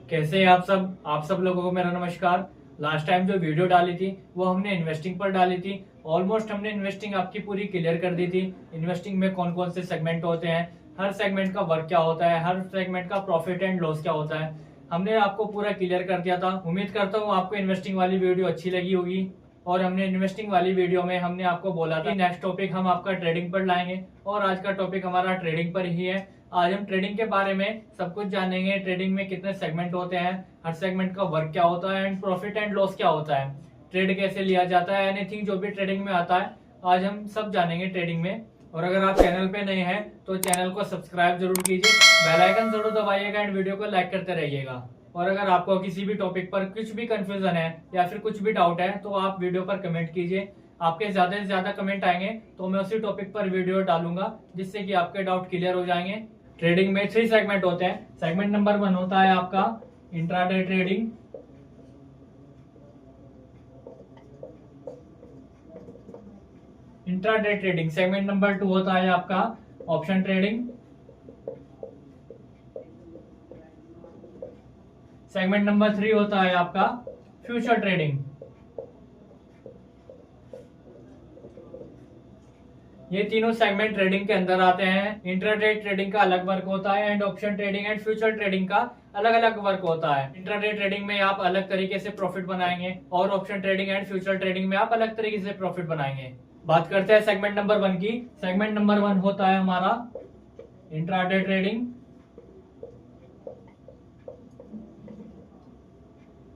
कैसे हैं आप सब लोगों को मेरा नमस्कार। लास्ट टाइम जो वीडियो डाली थी वो हमने इन्वेस्टिंग पर डाली थी। ऑलमोस्ट हमने इन्वेस्टिंग आपकी पूरी क्लियर कर दी थी। इन्वेस्टिंग में कौन कौन से सेगमेंट होते हैं, हर सेगमेंट का वर्क क्या होता है, हर सेगमेंट का प्रॉफिट एंड लॉस क्या होता है, हमने आपको पूरा क्लियर कर दिया था। उम्मीद करता हूँ आपको इन्वेस्टिंग वाली वीडियो अच्छी लगी होगी। और हमने इन्वेस्टिंग वाली वीडियो में हमने आपको बोला था नेक्स्ट टॉपिक हम आपका ट्रेडिंग पर लाएंगे, और आज का टॉपिक हमारा ट्रेडिंग पर ही है। आज हम ट्रेडिंग के बारे में सब कुछ जानेंगे। ट्रेडिंग में कितने सेगमेंट होते हैं, हर सेगमेंट का वर्क क्या होता है एंड प्रॉफिट एंड लॉस क्या होता है, ट्रेड कैसे लिया जाता है, एनीथिंग जो भी ट्रेडिंग में आता है आज हम सब जानेंगे ट्रेडिंग में। और अगर आप चैनल पे नए हैं तो चैनल को सब्सक्राइब जरूर कीजिए, बेल आइकन जरूर दबाइएगा एंड वीडियो को लाइक करते रहिएगा। और अगर आपको किसी भी टॉपिक पर कुछ भी कंफ्यूजन है या फिर कुछ भी डाउट है तो आप वीडियो पर कमेंट कीजिए। आपके ज्यादा से ज्यादा कमेंट आएंगे तो मैं उसी टॉपिक पर वीडियो डालूंगा जिससे कि आपके डाउट क्लियर हो जाएंगे। ट्रेडिंग में 3 सेगमेंट होते हैं। सेगमेंट नंबर 1 होता है आपका intraday trading. Intraday trading. Segment number 2 होता है आपका ऑप्शन ट्रेडिंग। सेगमेंट नंबर 3 होता है आपका फ्यूचर ट्रेडिंग। ये तीनों सेगमेंट ट्रेडिंग के अंदर आते हैं। इंट्राडे ट्रेडिंग का अलग वर्क होता है and option trading and future trading का अलग अलग वर्क होता है। इंट्राडे ट्रेडिंग में आप अलग तरीके से प्रॉफिट बनाएंगे और option trading and future trading में आप अलग तरीके से प्रॉफिट बनाएंगे। बात करते हैं सेगमेंट नंबर 1 की। सेगमेंट नंबर 1 होता है हमारा intraday trading.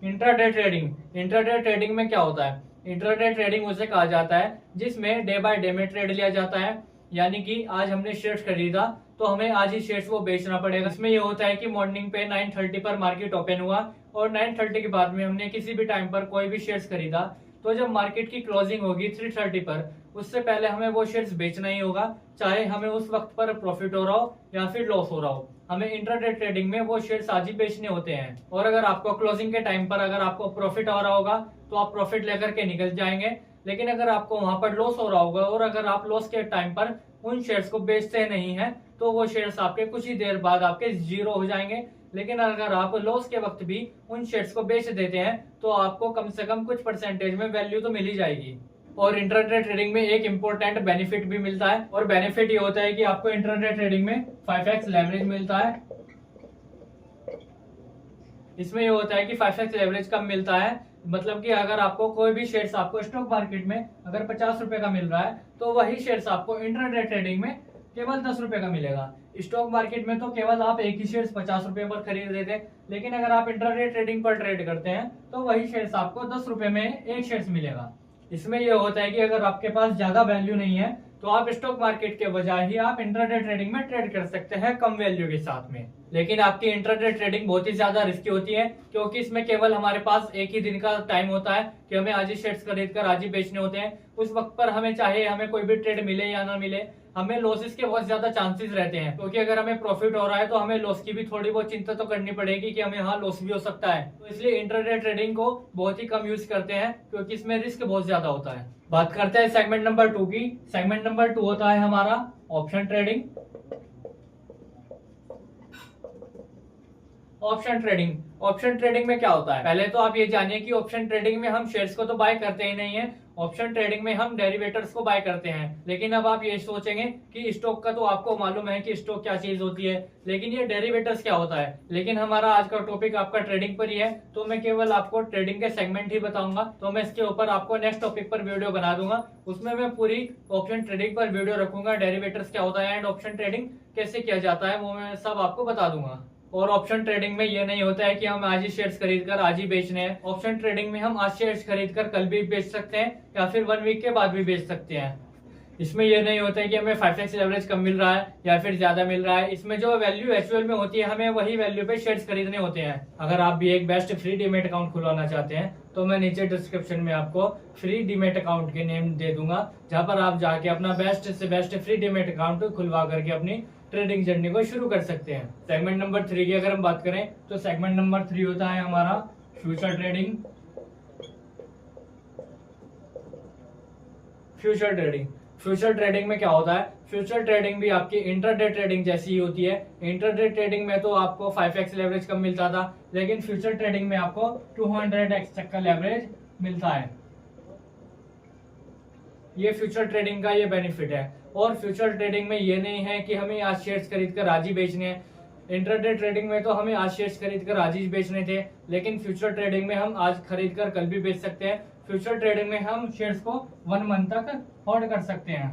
Intraday trading. Intraday trading में क्या होता है? इंट्राडे ट्रेडिंग उसे कहा जाता है जिसमें डे बाय डे में ट्रेड लिया जाता है, यानी कि आज हमने शेयर्स खरीदा तो हमें आज ही शेयर्स को बेचना पड़ेगा। इसमें ये होता है कि मॉर्निंग पे 9:30 पर मार्केट ओपन हुआ और 9:30 के बाद में हमने किसी भी टाइम पर कोई भी शेयर्स खरीदा तो जब मार्केट की क्लोजिंग होगी 3:30 पर, उससे पहले हमें वो शेयर्स बेचना ही होगा, चाहे हमें उस वक्त पर प्रॉफिट हो रहा हो या फिर लॉस हो रहा हो। हमें इंट्राडे ट्रेडिंग में वो शेयर्स आज ही बेचने होते हैं। और अगर आपको क्लोजिंग के टाइम पर अगर आपको प्रॉफिट हो रहा होगा तो आप प्रॉफिट लेकर के निकल जाएंगे, लेकिन अगर आपको वहां पर लॉस हो रहा होगा और अगर आप लॉस के टाइम पर उन शेयर्स को बेचते नहीं है तो वो शेयर्स आपके कुछ ही देर बाद आपके जीरो हो जाएंगे। लेकिन अगर आप लॉस के वक्त भी उन शेयर्स को बेच देते हैं तो आपको कम से कम कुछ परसेंटेज में वैल्यू तो मिल ही जाएगी। और इंट्राडे ट्रेडिंग में एक इंपॉर्टेंट बेनिफिट भी मिलता है, और बेनिफिट ये होता है कि आपको इंट्राडे ट्रेडिंग में 5x लेवरेज मिलता है। इसमें ये होता है कि 5x लेवरेज कब मिलता है, मतलब कि अगर आपको कोई भी शेयर्स आपको स्टॉक मार्केट में अगर 50 रुपए का मिल रहा है तो वही शेयर्स आपको इंट्राडे ट्रेडिंग में केवल 10 रुपए का मिलेगा। स्टॉक मार्केट में तो केवल आप एक ही शेयर्स 50 रुपए पर खरीद लेते हैं, लेकिन अगर आप इंट्राडे ट्रेडिंग पर ट्रेड करते हैं तो वही शेयर्स आपको 10 रुपए में एक शेयर्स मिलेगा। इसमें यह होता है कि अगर आपके पास ज्यादा वैल्यू नहीं है तो आप स्टॉक मार्केट के बजाय ही आप इंट्राडे ट्रेडिंग में ट्रेड कर सकते हैं कम वैल्यू के साथ में। लेकिन आपकी इंट्राडे ट्रेडिंग बहुत ही ज्यादा रिस्की होती है, क्योंकि इसमें केवल हमारे पास एक ही दिन का टाइम होता है कि हमें आज ही शेयर्स खरीद कर आज ही बेचने होते हैं। उस वक्त पर हमें चाहे हमें कोई भी ट्रेड मिले या ना मिले, हमें लॉसेस के बहुत ज्यादा चांसेस रहते हैं, क्योंकि अगर हमें प्रॉफिट हो रहा है तो हमें लॉस की भी थोड़ी बहुत चिंता तो करनी पड़ेगी कि हमें हाँ लॉस भी हो सकता है। तो इसलिए इंट्राडे ट्रेडिंग को बहुत ही कम यूज करते हैं क्योंकि इसमें रिस्क बहुत ज्यादा होता है। बात करते हैं सेगमेंट नंबर 2 की। सेगमेंट नंबर 2 होता है हमारा option trading. Option trading. Option trading में क्या होता है? पहले तो आप ये जानिए कि ऑप्शन ट्रेडिंग में हम शेयर्स को तो बाय करते ही नहीं है, ऑप्शन ट्रेडिंग में हम डेरिवेटर्स को बाय करते हैं। लेकिन अब आप ये सोचेंगे कि स्टॉक का तो आपको मालूम है कि स्टॉक क्या चीज होती है, लेकिन ये डेरिवेटर्स क्या होता है। लेकिन हमारा आज का टॉपिक आपका ट्रेडिंग पर ही है तो मैं केवल आपको ट्रेडिंग के सेगमेंट ही बताऊंगा। तो मैं इसके ऊपर आपको नेक्स्ट टॉपिक पर वीडियो बना दूंगा, उसमें मैं पूरी ऑप्शन ट्रेडिंग पर वीडियो रखूंगा, डेरिवेटर्स क्या होता है एंड ऑप्शन ट्रेडिंग कैसे किया जाता है वो मैं सब आपको बता दूंगा। और ऑप्शन ट्रेडिंग में ये नहीं होता है कि हम आज ही शेयर्स खरीद कर आज ही बेचने हैं। ऑप्शन ट्रेडिंग में हम आज शेयर्स खरीद कर कल भी बेच सकते हैं या फिर 1 वीक के बाद भी बेच सकते हैं। इसमें यह नहीं होता है कि हमें 5x एवरेज कम मिल रहा है या फिर ज्यादा मिल रहा है। इसमें जो वैल्यू एक्चुअल में होती है हमें वही वैल्यू पे शेयर्स खरीदने होते हैं। अगर आप भी एक बेस्ट फ्री डीमेट अकाउंट खुलवाना चाहते हैं तो मैं नीचे डिस्क्रिप्शन में आपको फ्री डीमेट अकाउंट के नेम दे दूंगा, जहां पर आप जाके अपना बेस्ट से बेस्ट फ्री डीमेट अकाउंट खुलवा करके अपनी ट्रेडिंग जर्नी को शुरू कर सकते हैं। सेगमेंट नंबर 3 की अगर हम बात करें तो सेगमेंट नंबर 3 होता है हमारा future trading. Future trading. Future trading में क्या होता है, फ्यूचर ट्रेडिंग भी आपकी इंट्राडे ट्रेडिंग जैसी ही होती है। इंट्राडे ट्रेडिंग में तो आपको 5x लेवरेज कम मिलता था, लेकिन फ्यूचर ट्रेडिंग में आपको 200x तक का लेवरेज मिलता है। ये फ्यूचर ट्रेडिंग का ये बेनिफिट है। और फ्यूचर ट्रेडिंग में ये नहीं है कि हमें आज शेयर्स खरीद कर आज ही बेचने हैं। इंट्राडे ट्रेडिंग में तो हमें आज शेयर्स खरीद कर आज ही बेचने थे, लेकिन फ्यूचर ट्रेडिंग में हम आज खरीद कर कल भी बेच सकते हैं। फ्यूचर ट्रेडिंग में हम शेयर्स को 1 मंथ तक होल्ड कर सकते हैं।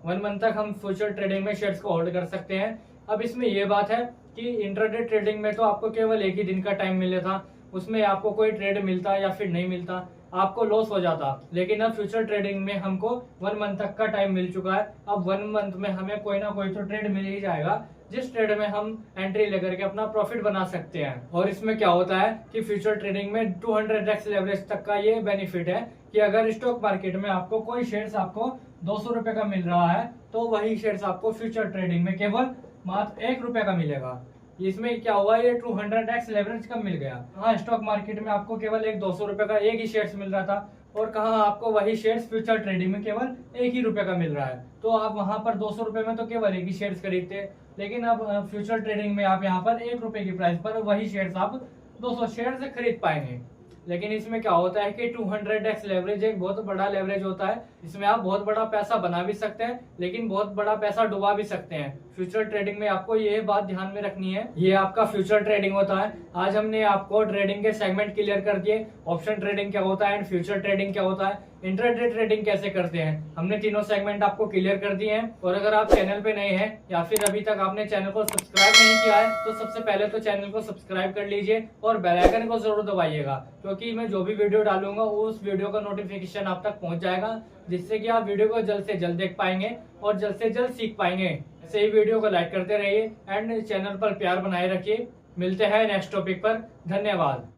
1 मंथ तक हम फ्यूचर ट्रेडिंग में शेयर्स को होल्ड कर सकते हैं। अब इसमें यह बात है कि इंट्राडे ट्रेडिंग में तो आपको केवल एक ही दिन का टाइम मिले था, उसमें आपको कोई ट्रेड मिलता या फिर नहीं मिलता, आपको लॉस हो जाता। लेकिन अब फ्यूचर ट्रेडिंग में हमको 1 मंथ तक का टाइम मिल चुका है। अब 1 मंथ में हमें कोई ना कोई तो ट्रेड मिल ही जाएगा, जिस ट्रेड में हम एंट्री लेकर के अपना प्रॉफिट बना सकते हैं। और इसमें क्या होता है कि फ्यूचर ट्रेडिंग में 200x लेवरेज तक का ये बेनिफिट है कि अगर स्टॉक मार्केट में आपको कोई शेयर्स आपको 200 रुपए का मिल रहा है, तो वही शेयर्स आपको फ्यूचर ट्रेडिंग में केवल मात्र 1 रुपए का मिलेगा। इसमें क्या हुआ, ये 200x लेवरेज कम मिल गया। हाँ, स्टॉक मार्केट में आपको केवल 200 रुपए का एक ही शेयर्स मिल रहा था, और कहाँ आपको वही शेयर्स फ्यूचर ट्रेडिंग में केवल 1 ही रुपए का मिल रहा है। तो आप वहां पर 200 रुपए में तो केवल एक ही शेयर्स खरीदते, लेकिन अब फ्यूचर ट्रेडिंग में आप यहाँ पर 1 रुपए की प्राइस पर वही शेयर्स आप 200 शेयर से खरीद पाएंगे। लेकिन इसमें क्या होता है कि 200x लेवरेज एक बहुत बड़ा लेवरेज होता है। इसमें आप बहुत बड़ा पैसा बना भी सकते हैं, लेकिन बहुत बड़ा पैसा डुबा भी सकते हैं। फ्यूचर ट्रेडिंग में आपको ये बात ध्यान में रखनी है। ये आपका फ्यूचर ट्रेडिंग होता है। आज हमने आपको ट्रेडिंग के सेगमेंट क्लियर कर दिए, ऑप्शन ट्रेडिंग क्या होता है एंड फ्यूचर ट्रेडिंग क्या होता है, इंट्राडे ट्रेडिंग कैसे करते हैं। हमने तीनों सेगमेंट आपको क्लियर कर दिए हैं। और अगर आप चैनल पे नए हैं या फिर अभी तक आपने चैनल को सब्सक्राइब नहीं किया है, तो सबसे पहले तो चैनल को सब्सक्राइब कर लीजिए और बेल आइकन को जरूर दबाइएगा, क्योंकि मैं जो भी वीडियो डालूंगा उस वीडियो का नोटिफिकेशन आप तक पहुंच जाएगा, जिससे कि आप वीडियो को जल्द से जल्द देख पाएंगे और जल्द से जल्द सीख पाएंगे। ऐसे ही वीडियो को लाइक करते रहिए एंड चैनल पर प्यार बनाए रखिए। मिलते हैं नेक्स्ट टॉपिक पर। धन्यवाद।